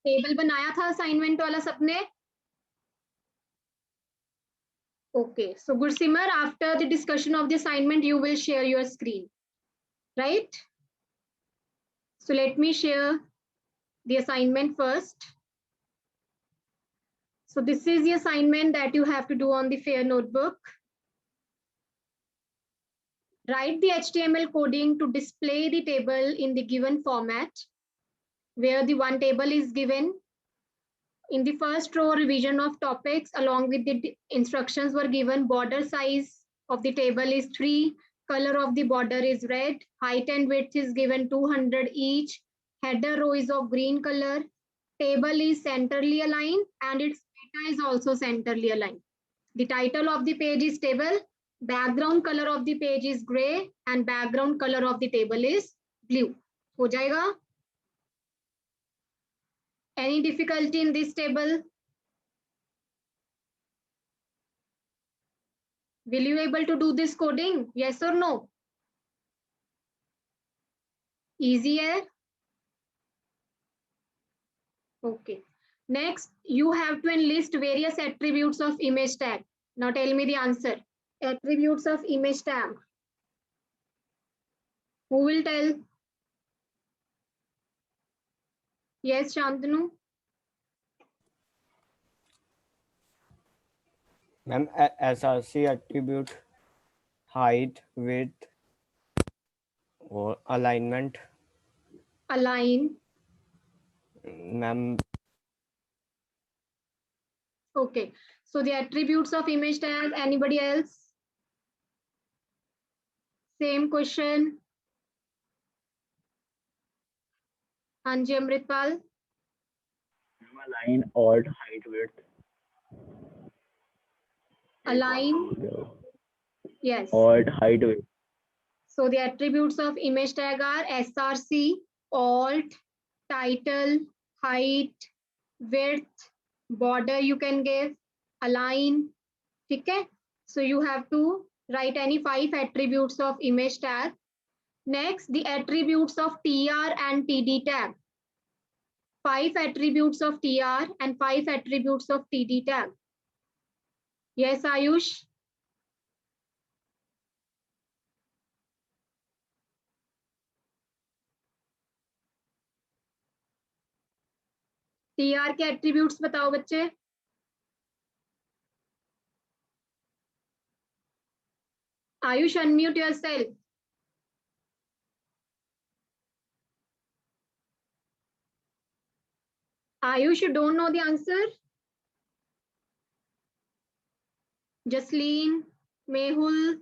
Table बनाया था assignment वाला सबने? Okay, so Gursimar, after the discussion of the assignment, you will share your screen, right? So let me share the assignment first. So this is the assignment that you have to do on the FAIR notebook. Write the HTML coding to display the table in the given format, where the one table is given. In the first row, revision of topics along with the instructions were given. Border size of the table is 3. Color of the border is red. Height and width is given 200 each. Header row is of green color. Table is centrally aligned and its data is also centrally aligned. The title of the page is table. Background color of the page is gray and background color of the table is blue. हो जाएगा? Any difficulty in this table? Will you able to do this coding? Yes or no? Easy है? Okay. Next, you have to enlist various attributes of image tag. Now tell me the answer. Attributes of image tag. Who will tell? Yes, Shantanu. Ma'am SRC attribute height, width और alignment. Align. Ma'am Okay. So the attributes of image tag. Anybody else? Same question. Anji Amritpal. Align, alt, height, width. Align. Yes. Alt, height, width. So the attributes of image tag are SRC, alt, title, height, width, border you can give, align. Okay? So you have to write any 5 attributes of image tag. Next, the attributes of TR and TD tag. 5 attributes of TR and 5 attributes of TD tag. Yes, Ayush? TR के attributes बताओ बच्चे. Ayush, unmute yourself. Ayush, you don't know the answer? Jasleen, Mehul.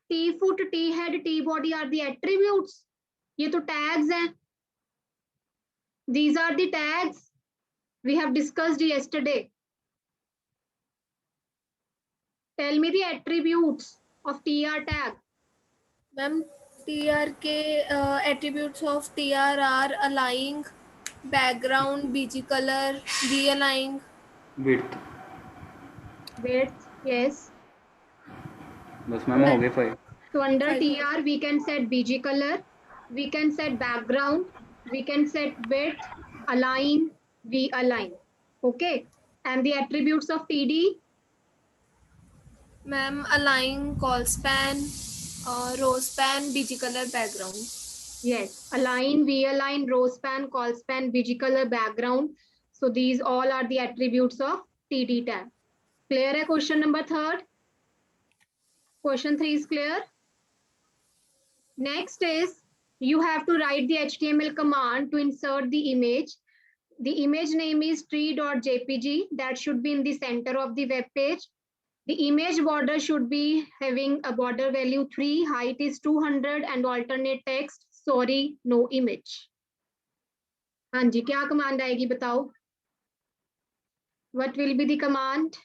T foot, T head, T body are the attributes. ये तो tags हैं. These are the tags we have discussed yesterday. Tell me the attributes of TR tag. Ma'am, TR के attributes of TR are align, background, BG color, realign. Width. Width, yes. बस ma'am हो गए 5. So under 5. TR we can set BG color, we can set background, we can set width, align, we align. Okay. And the attributes of TD? Ma'am, align, call span, row span, BG color, background. Yes, align, v-align, row span, call span, BG color, background. So these all are the attributes of TD tag. Clear है question number 3rd? Question 3 is clear? Next is you have to write the HTML command to insert the image. The image name is tree.jpg. That should be in the center of the web page. The image border should be having a border value 3, height is 200 and alternate text, sorry, no image. हाँ जी, क्या command आएगी बताओ? What will be the command?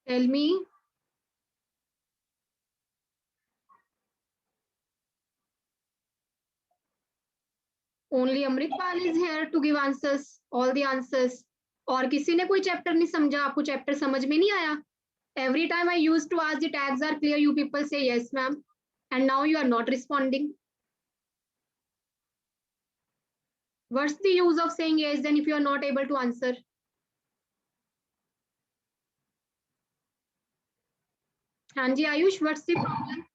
Tell me. Only Amritpal is here to give answers, all the answers. और किसी ने कोई chapter नहीं समझा? आपको चैप्टर समझ में नहीं आया? Every time I used to ask the tags are clear, you people say yes ma'am, and now you are not responding. What's the use of saying yes then if you are not able to answer? Hanji Ayush, what's the problem?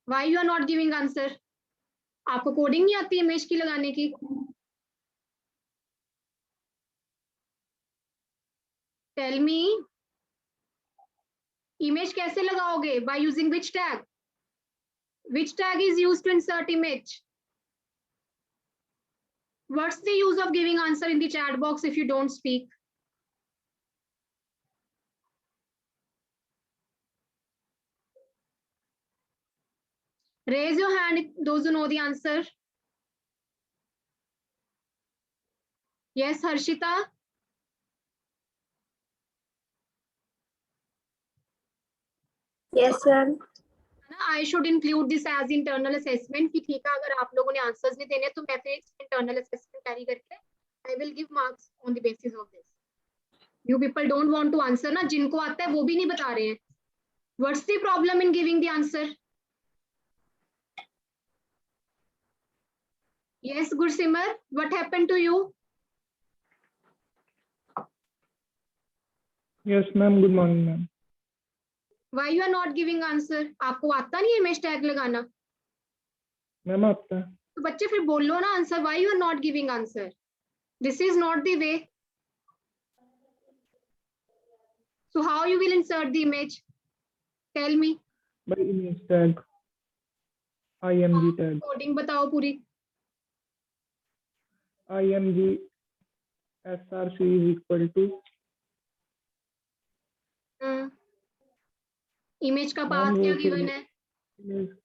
Why you are not giving answer? आपको coding नहीं आती image की लगाने की? Tell me. Image कैसे लगाओगे? By using which tag? Which tag is used to insert image? What's the use of giving answer in the chat box if you don't speak? Raise your hand, those who know the answer. Yes, Harshita? Yes, ma'am. I should include this as internal assessment कि ठीक है अगर आप लोगों ने answers नहीं देने तो मैं फिर internal assessment carry करके I will give marks on the basis of this. You people don't want to answer ना, जिनको आता है वो भी नहीं बता रहे हैं. What's the problem in giving the answer? Yes, Gursimar, what happened to you? Yes, ma'am. Good morning, ma'am. Why you are not giving answer? आपको आता नहीं है image tag लगाना? Ma'am, आता है. तो बच्चे फिर बोलो ना answer. Why you are not giving answer? This is not the way. So how you will insert the image? Tell me. By image tag. IMG tag. Coding बताओ पूरी. IMG SRC is equal to. Image का path Ma'am, क्या वो given है? image-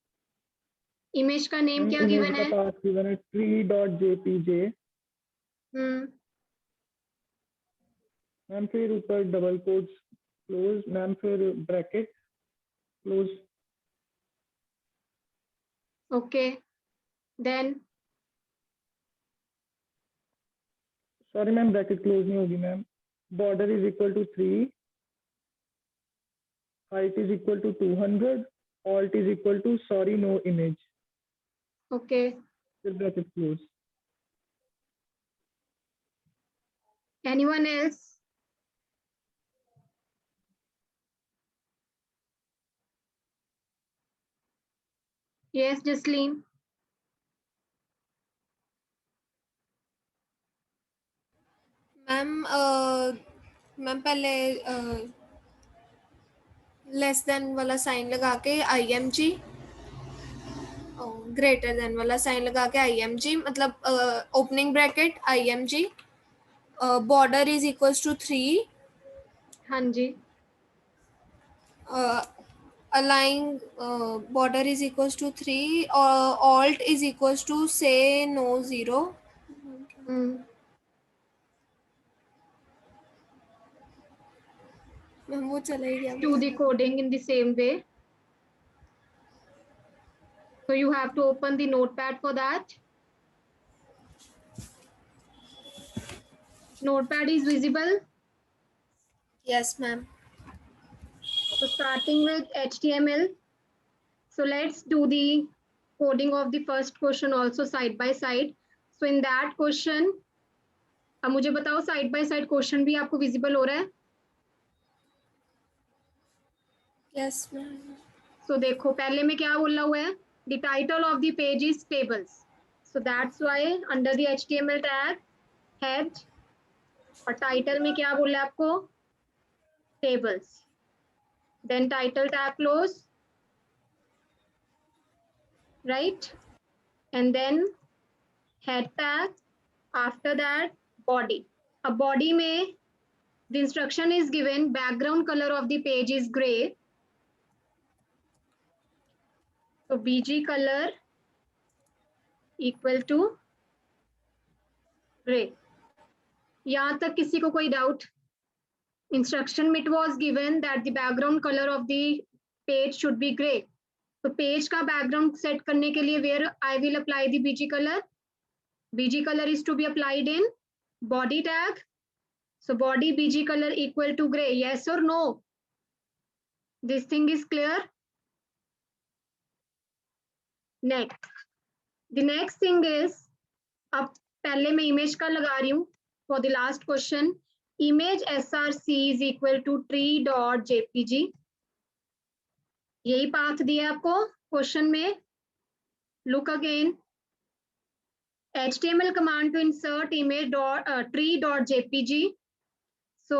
image का name ma'am, क्या image given का है? path given है tree.jpj. मैम फिर ऊपर डबल कोट्स क्लोज. मैम फिर bracket close. Okay then sorry ma'am, bracket close नहीं होगी ma'am. Border is equal to 3. Height is equal to 200. Alt is equal to sorry no image. Okay फिर bracket close. Anyone else? Yes Jasleen. Ma'am पहले less than वाला sign लगा के IMG, greater than वाला sign लगा के IMG, मतलब opening bracket IMG, border is equals to 3. हाँ जी. Align border is equals to 3, alt is equals to say no 0. Ma'am वो चला ही गया. Do the coding in the same way. So you have to open the notepad for that. Notepad is visible. Yes, ma'am. So starting with HTML. So let's do the coding of the first question also side by side. So in that question, अब मुझे बताओ side by side question भी आपको visible हो रहा है? Yes, ma'am. So देखो पहले में क्या बोला हुआ है? The title of the page is tables. So that's why under the HTML tag head और title में क्या बोला है आपको? Tables. Then title tag close, right? And then head tag. After that body. A body में the instruction is given background color of the page is gray. So BG color equal to gray. यहाँ तक किसी को कोई doubt? Instruction it was given that the background color of the page should be gray. तो page का background set करने के लिए where I will apply the BG color? BG color is to be applied in body tag. So body BG color equal to gray. Yes or no? This thing is clear? Next. The next thing is अब पहले मैं image का लगा रही हूँ for the last question. Image src is equal to tree.jpg. यही path दिया आपको क्वेश्चन में. Look again. HTML command to insert image tree.jpg. So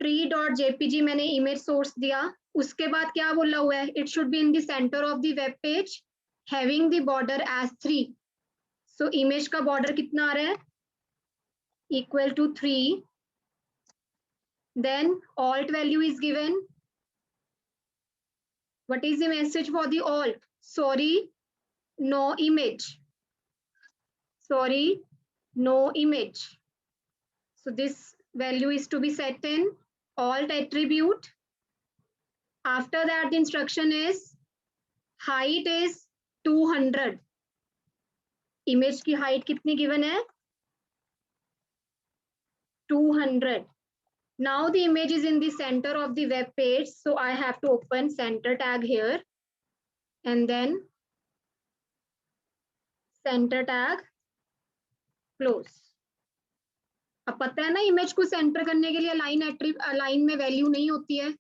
tree.jpg मैंने इमेज सोर्स दिया. उसके बाद क्या बोला हुआ है? It should be in the centre of the web page having the border as 3. So image का बॉर्डर कितना आ रहा है? Equal to 3. Then alt value is given. What is the message for the alt? Sorry, no image. Sorry, no image. So this value is to be set in alt attribute. After that, the instruction is height is 200. Image की height कितनी given है? 200. Now the image is in the center of the web page, so I have to open center tag here and then center tag close. अब पता है ना image को centre करने के लिए अलाइन में वैल्यू नहीं होती है.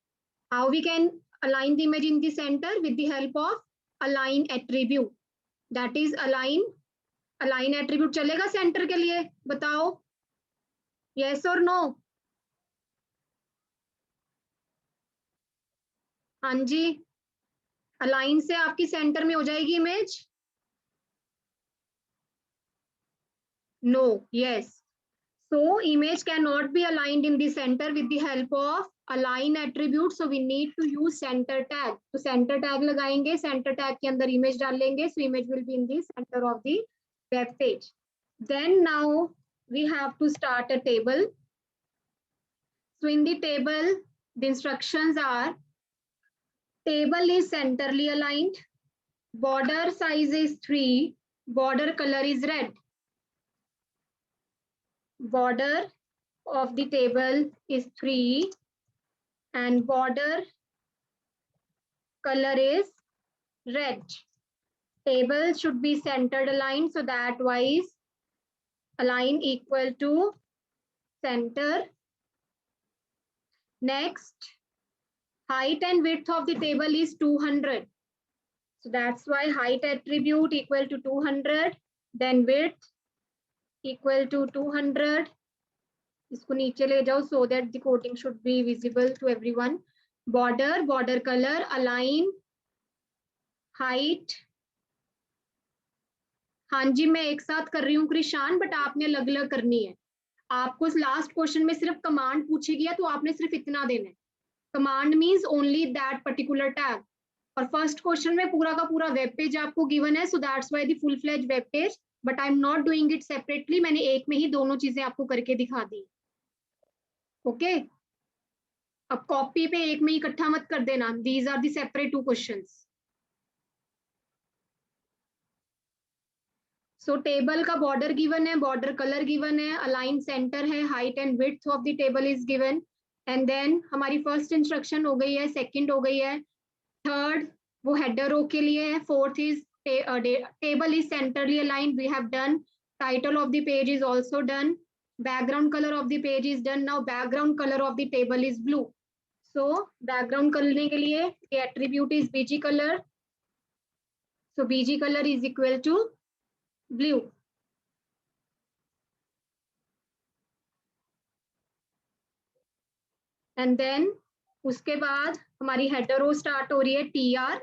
How we can align the image in the center? With the help of align attribute. That is align attribute चलेगा सेंटर के लिए? बताओ. Yes or no? हाँ जी. अलाइन से आपकी सेंटर में हो जाएगी image? No. Yes. So image cannot be aligned in the center with the help of align attribute. So we need to use center tag. तो center tag लगाएंगे. Center tag के अंदर image डालेंगे. So image will be in the center of the web page. Then now we have to start a table. So in the table, the instructions are: table is centrally aligned. Border size is 3. Border color is red. Border of the table is 3 and border color is red. Table should be centered aligned, so that wise align equal to center. Next, height and width of the table is 200. So that's why height attribute equal to 200, then width equal to 200. इसको नीचे ले जाओ so that the coding should be visible to everyone. Border color, align, height. हाँ जी मैं एक साथ कर रही हूँ कृषान, बट आपने अलग अलग करनी है. आपको लास्ट क्वेश्चन में सिर्फ कमांड पूछी गया तो आपने सिर्फ इतना देना है. Command means only that particular tag. और फर्स्ट क्वेश्चन में पूरा का पूरा वेब पेज आपको गिवन है, so that's why the full fledge web page. But I am not doing it separately. मैंने एक में ही दोनों चीजें आपको करके दिखा दी. ओके अब कॉपी पे एक में ही इकट्ठा मत कर देना. These are the separate 2 questions. So table का बॉर्डर गिवन है, बॉर्डर कलर गिवन है, अलाइन सेंटर है, height and width of the table is given. And then हमारी फर्स्ट इंस्ट्रक्शन हो गई है, सेकंड हो गई है, थर्ड वो हेडर रो के लिए है, fourth is table is centrally aligned. We have done. Title of the page is also done. Background color of the page is done. Now background color of the table is blue. So background करने के लिए the attribute is bg color. So bg color is equal to blue. And then उसके बाद हमारी header row start हो रही है tr.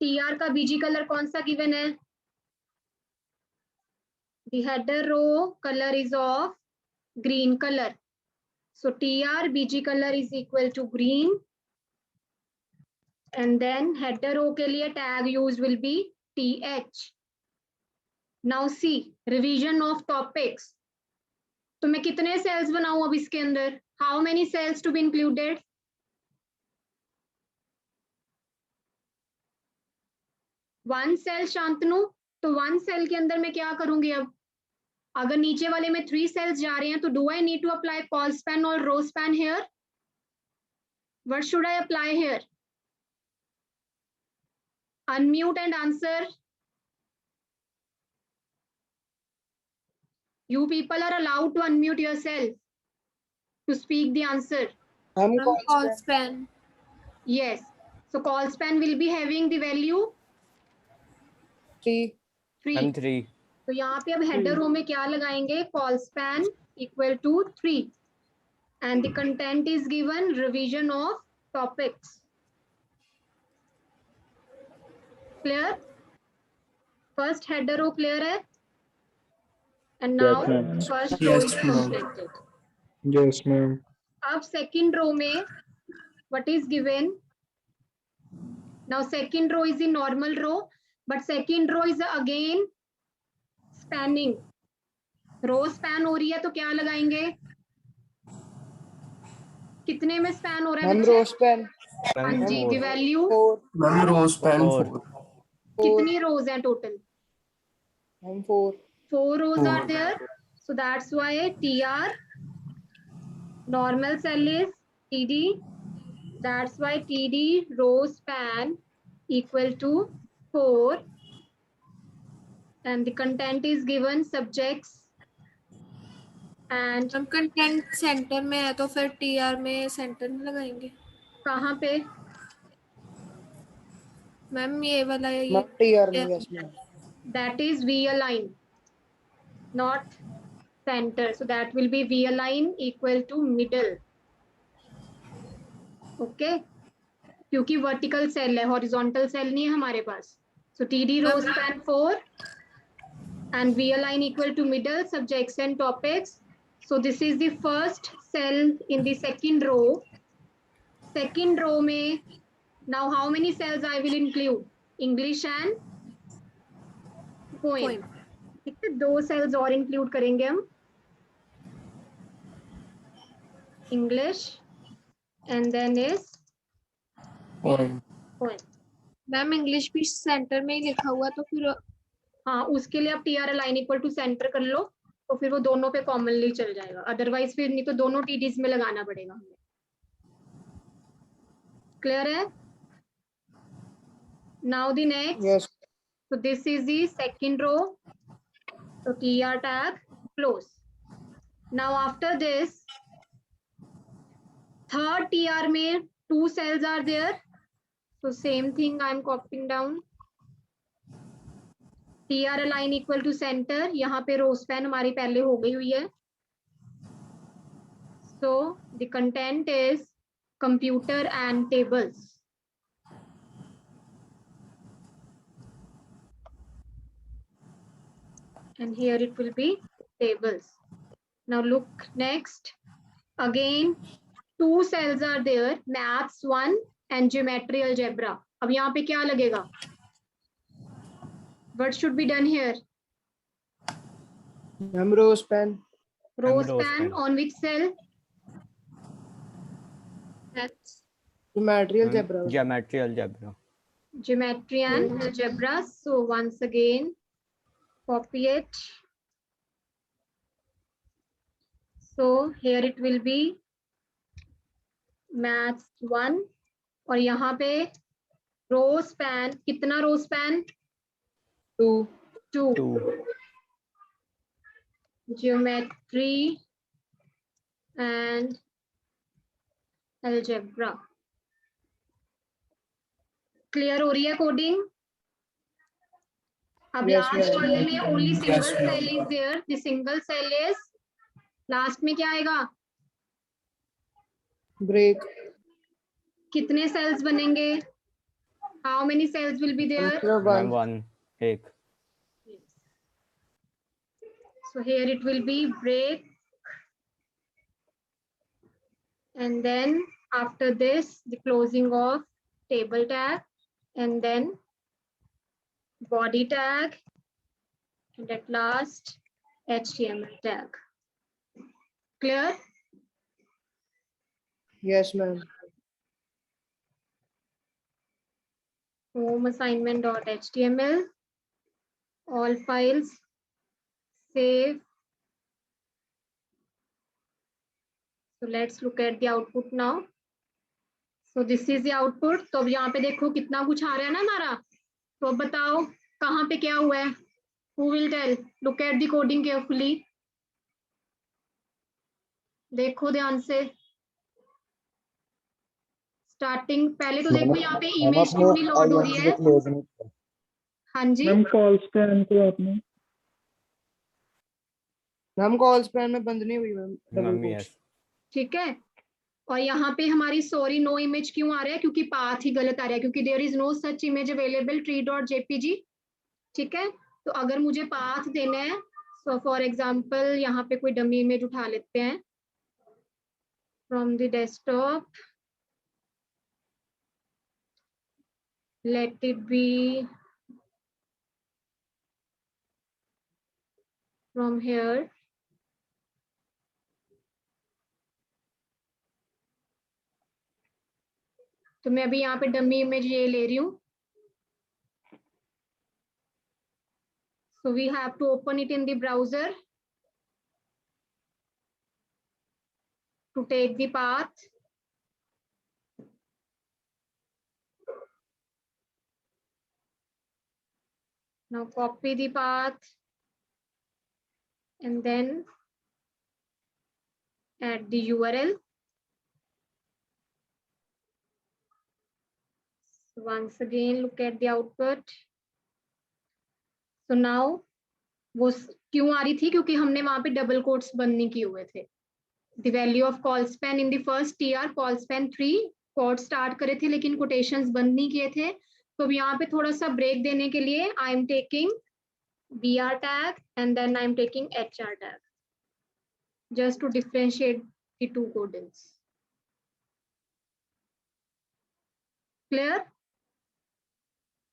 tr का bg color कौन सा given है? The header row color is of green color. So tr bg color is equal to green. And then header row के लिए tag used will be th. Now see revision of topics. तो मैं कितने cells बनाऊं अब इसके अंदर? How many cells to be included? 1 cell Shantanu. तो 1 cell के अंदर मैं क्या करूंगी अब? अगर नीचे वाले में 3 cells जा रहे हैं तो do I need to apply col span or row span here? What should I apply here? Unmute and answer. You people are allowed to unmute yourself to speak the answer. Ma'am, call span. Yes. So call span will be having the value 3. 3. Ma'am 3. तो यहाँ पे अब header row में क्या लगाएंगे? Col span equal to 3 and the content is given revision of topics. Clear? First header row clear है? And now Yes, ma'am. first row is completed. Yes, ma'am. अब second row में what is given? Now second row is the normal row, but second row is again spanning. Row span हो रही है तो क्या लगाएंगे? कितने में स्पैन हो रहा है मैम बच्चे? रो स्पैन हाँ जी, Four. The value 4. Ma'am row span 4. 4. कितनी रोज हैं total? Ma'am 4. 4 rows are 4. there, so that's why TR normal cell is TD. That's why TD row span equal to 4, and the content is given subjects and हम content centre में है तो फिर TR में centre में लगाएंगे. कहाँ पे? मैम ये वाला ये मैम टीआर में. Yes ma'am. That is V align, not center. So that will be V align equal to middle. Okay, क्योंकि vertical cell है, horizontal cell नहीं है हमारे पास. So TD row span 4 and V align equal to middle, subjects and topics. So this is the first cell in the second row. Second row में now how many cells I will include? English and poem. ठीक है, 2 cells और include करेंगे हम. English and then is poem. poem. Ma'am English भी centre में ही लिखा हुआ तो फिर हाँ, उसके लिए आप TR align equal to centre कर लो तो फिर वो दोनों पे कॉमनली चल जाएगा. अदरवाइज फिर नहीं तो दोनों TDs में लगाना पड़ेगा हमें. क्लियर है? Now the next. Yes. So this is the second row. So TR tag close. Now after this, third TR में 2 cells are there. So same thing I am copying down. TR align equal to center. यहाँ पे row span हमारी पहले हो गई हुई है. So the content is computer and tables. And here it will be tables. Now look next. Again, 2 cells are there, maths 1 and geometry algebra. अब यहाँ पे क्या लगेगा? What should be done here? Ma'am row span. Row And row span span. on which cell? that's geometry algebra. Geometry algebra. Geometry and algebra. So once again, copy it. So here it will be maths 1 और यहाँ पे row span कितना row span? 2. 2. 2. Geometry and algebra. Clear हो रही है coding? अब Yes, last ma'am. वाले में only single Yes, ma'am. cell is there. The single cell is last में क्या आएगा? ब्रेक. कितने cells बनेंगे? How many cells will be there? Ma'am 1. 1. So here it will be break. And then after this, the closing of table tag and then body tag and at last HTML tag. Clear? Yes ma'am. Home assignment.html. All files. Save. So let's look at the output now. So this is the output. तो अब यहाँ पे देखो कितना कुछ आ रहा है ना हमारा. तो अब बताओ कहाँ पे क्या हुआ है? Who will tell? Look at the coding carefully. देखो ध्यान से, स्टार्टिंग पहले तो देखो यहाँ पे इमेज क्यों नहीं लोड हो रही है। हाँ जी, मैम कॉल स्पैन को आपने मैम कॉल स्पैन में बंद नहीं हुई ma'am double mummy quotes. Yes. ठीक है। और यहाँ पे हमारी सॉरी नो इमेज क्यों आ रहा है, क्योंकि पाथ ही गलत आ रहा है, क्योंकि there is no such image available tree.jpg। ठीक है, तो अगर मुझे पाथ देना है, सो फॉर एग्जांपल यहाँ पे कोई डमी इमेज उठा लेते हैं from the desktop, let it be from here. तो मैं अभी यहाँ पे डमी इमेज ये ले रही हूँ। So we have to open it in the browser to take the path. Now copy the path and then add the URL. So once again, look at the output. So now वो क्यों आ रही थी, क्योंकि हमने वहां पे double quotes बंद नहीं किए हुए थे। The value of call span in the first TR call span 3 quote start करे थे लेकिन कोटेशंस बंद नहीं किए थे। तो यहाँ पे थोड़ा सा ब्रेक देने के लिए I am taking BR tag and then I'm taking HR tag just to differentiate the two codings. Clear?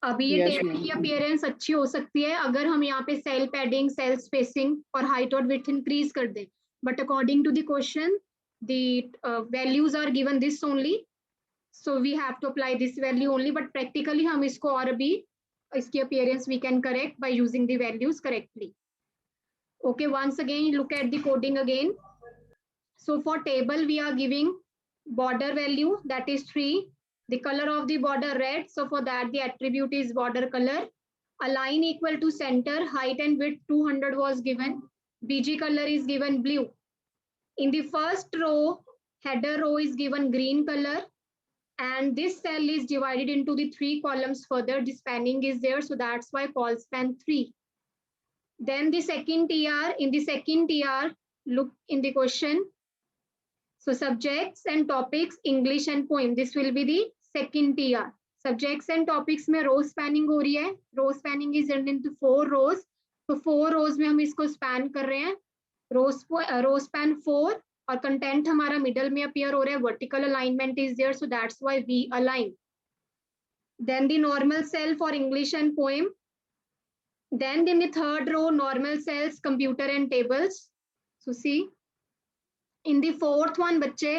अभी ये Yes, टेबल ma'am. की अपीयरेंस अच्छी हो सकती है अगर हम यहाँ पे सेल पैडिंग, सेल स्पेसिंग और हाइट और विड्थ इंक्रीज कर दें, but according to the question the values are given this only, so we have to apply this value only, but practically हम इसको और अभी इसकी appearance we can correct by using the values correctly. Okay, once again look at the coding again. So for table we are giving border value, that is 3, the color of the border red, so for that the attribute is border color. Align equal to center, height and width 200 was given, BG color is given blue. In the first row, header row is given green color, and this cell is divided into the 3 columns further, the spanning is there, so that's why call span 3. Then the second TR, in the second TR, look in the question. So subjects and topics, English and poem, this will be the second TR. Subjects and topics में row spanning हो रही है. Row spanning is done into 4 rows. तो 4 rows में हम इसको span कर रहे हैं. Row span 4 और content हमारा middle में appear हो रहा है. Vertical alignment is there, so that's why we align. Then the normal cell for English and poem. Then in the third row, normal cells, computer and tables. So see, in the fourth one, बच्चे,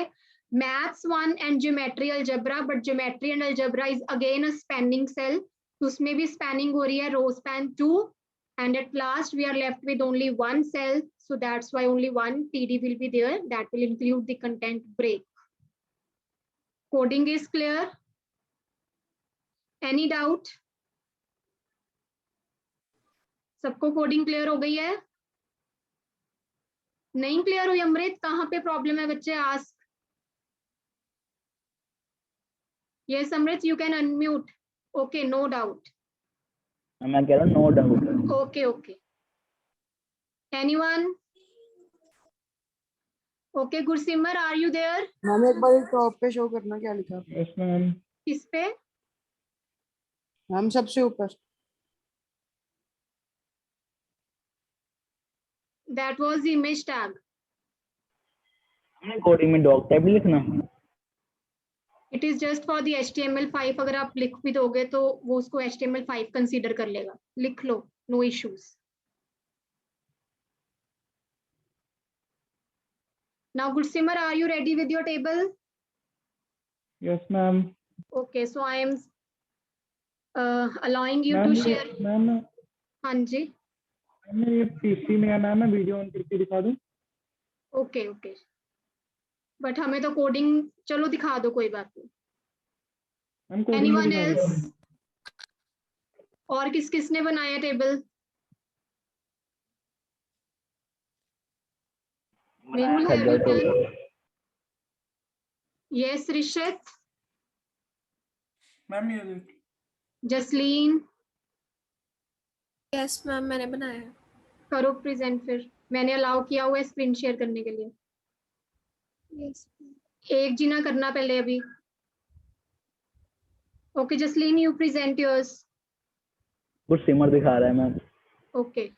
maths 1 and geometry algebra, but geometry and algebra is again a spanning cell. तो उसमें भी spanning हो रही है, row span 2. And at last, we are left with only one cell. So that's why only one TD will be there. That will include the content break. Coding is clear? Any doubt? सबको coding clear हो गई है? नहीं clear हुई अमृत? कहाँ पे problem है बच्चे? Ask. Yes Amrit, you can unmute. Okay, no doubt. मैं कह रहा हूँ no doubt. Okay okay. Anyone? Okay, Gursimar are you there? Ma'am एक बार टॉप पे शो करना क्या लिखा. Yes ma'am. किस पे? मैम सबसे ऊपर. That was the image tag. हमने कोडिंग में डॉग टाइप लिखना. It is just for the HTML5. अगर आप लिख भी दोगे तो वो उसको HTML5 कंसीडर कर लेगा. लिख लो, no issues. Now Gursimar, are you ready with your table? Yes ma'am. Okay, so I am allowing you to share. Ma'am हाँ जी. मैम ये पीसी में है मैम, मैं वीडियो ऑन करके दिखा दूं. ओके ओके, बट हमें तो कोडिंग, चलो दिखा दो, कोई बात नहीं. मैम कोडिंग एनीवन दिखा एल्स? दूं. और किस किसने बनाया table? Mehul, have you done? Yes, Rishat, ma'am ये देख Jasleen, यस मैम मैंने बनाया है. करो प्रेजेंट फिर. मैंने अलाउ किया हुआ है स्क्रीन शेयर करने के लिए. यस एक जीना करना पहले अभी. Okay Jasleen, you present yours. कुछ सिमर दिखा रहा है मैम. ओके.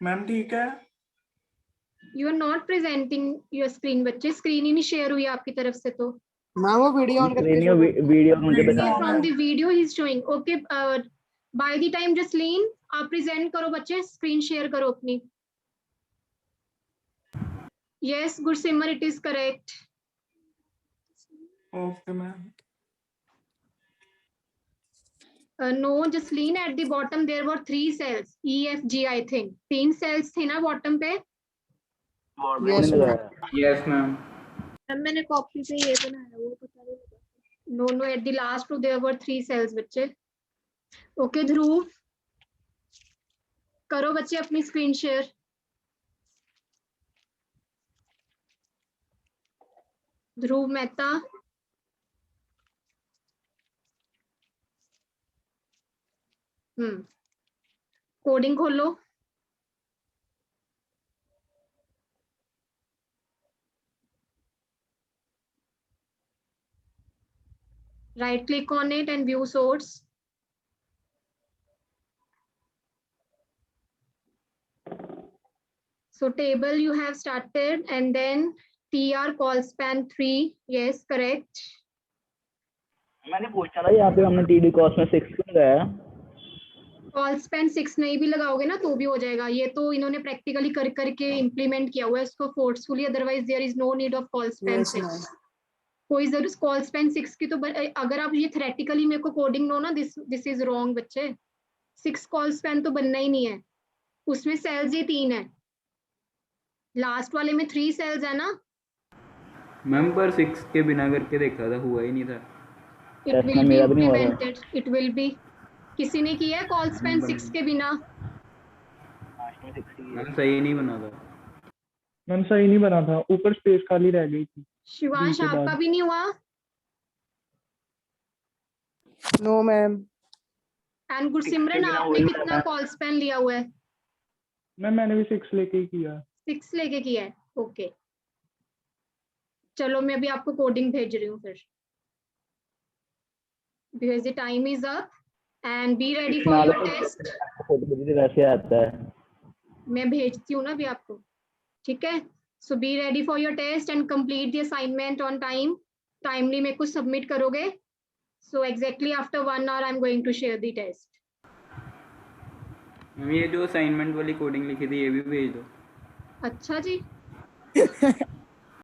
मैम ठीक है. You are not presenting your screen बच्चे. स्क्रीन ही नहीं शेयर हुई आपकी तरफ से तो. मैम वो वीडियो ऑन करके show कर- वीडियो मुझे दिखा रहा From है. the video he is showing. Okay. By the time Jasleen, आप present करो बच्चे. Screen share करो अपनी. Yes, Gursimar, it is correct. Okay ma'am. No, Jasleen, at the bottom there were 3 cells. E, F, G, I think. 3 cells थे ना bottom पे. Yes, मैंने ma'am. लगाया. Yes ma'am. मैम मैंने कॉपी पे ये बनाया वो पता नहीं लगा. No, no, at the last row there were 3 cells बच्चे. Okay, Dhruv. करो बच्चे अपनी screen share. ध्रुव मेहता. कोडिंग खोलो. Right click on it and view source. So table you have started and then TR call span 3. Yes, correct. मैंने पूछा था यहाँ पे हमने टीडी कॉस्ट में 6 क्यों लगाया. कॉल स्पैन 6 नहीं भी लगाओगे ना तो भी हो जाएगा. ये तो इन्होंने प्रैक्टिकली कर करके इम्प्लीमेंट किया हुआ है इसको forcefully. Otherwise there is no need of col span Yes, 6. ma'am. कोई जरूरत कॉल स्पैन 6 की तो अगर आप ये थ्योरेटिकली मेरे को कोडिंग नो ना दिस इज रॉन्ग बच्चे. 6 कॉल स्पैन तो बनना ही नहीं है. उसमें सेल्स ही 3 है. लास्ट वाले में 3 सेल्स है ना. मैम पर 6 के बिना करके देखा था, हुआ ही नहीं था. It Yes, will ma'am, B मेरा भी नहीं हो रहा. इम्प्लीमेंटेड. It will be. किसी ने किया है कॉल स्पैन 6 के बिना? मैम सही नहीं बना था. मैम सही नहीं बना था. ऊपर स्पेस खाली रह गई थी. शिवांश के आपका बाद। भी नहीं हुआ. No, ma'am. एंड गुरसिमरन बिना आपने वही कितना था। कॉल स्पैन लिया हुआ है? मैम मैंने भी 6 लेके ही किया. 6 लेके किया है. ओके चलो मैं अभी आपको कोडिंग भेज रही हूँ फिर. Because the time is up and be ready for your test. Photo वैसे आता है. मैं भेजती हूँ ना अभी आपको. ठीक है. So be ready for your test and complete the assignment on time. Timely मेरे को सबमिट करोगे. So exactly after 1 hour I am going to share the test. Ma'am ये जो असाइनमेंट वाली कोडिंग लिखी थी ये भी भेज दो. अच्छा जी.